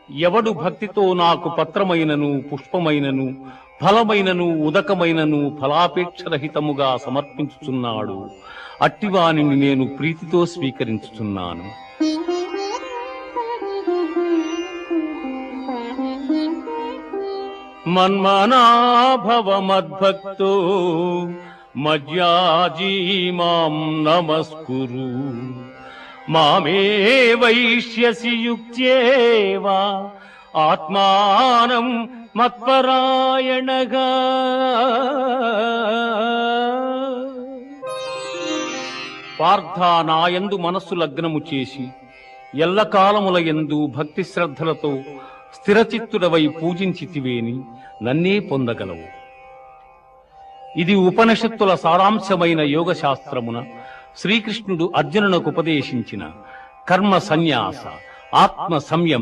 ఎవడు భక్తితో నాకు పత్రమైనను పుష్పమైనను ఫలమైనను ఉదకమైనను ఫలాపేక్షరహితముగా సమర్పించుచున్నాడు, అట్టివానిని నేను ప్రీతితో స్వీకరించుచున్నాను. మన్మనాభవ మద్భక్తో మజ్యాజీ మాం నమస్కురు, మామే వైష్యసి యుక్త్యేవా ఆత్మానం మత్పరాయణగా. పార్థ, నాయందు మనస్సు లగ్నము చేసి ఎల్లకాలముల యందు భక్తి శ్రద్ధలతో స్థిరచిత్తుడవై పూజించితివేని నన్నే పొందగలవు. ఇది ఉపనిషత్తుల సారాంశమైన యోగశాస్త్రమున శ్రీకృష్ణుడు అర్జునునకు ఉపదేశించిన కర్మ సన్యాస ఆత్మ సంయమ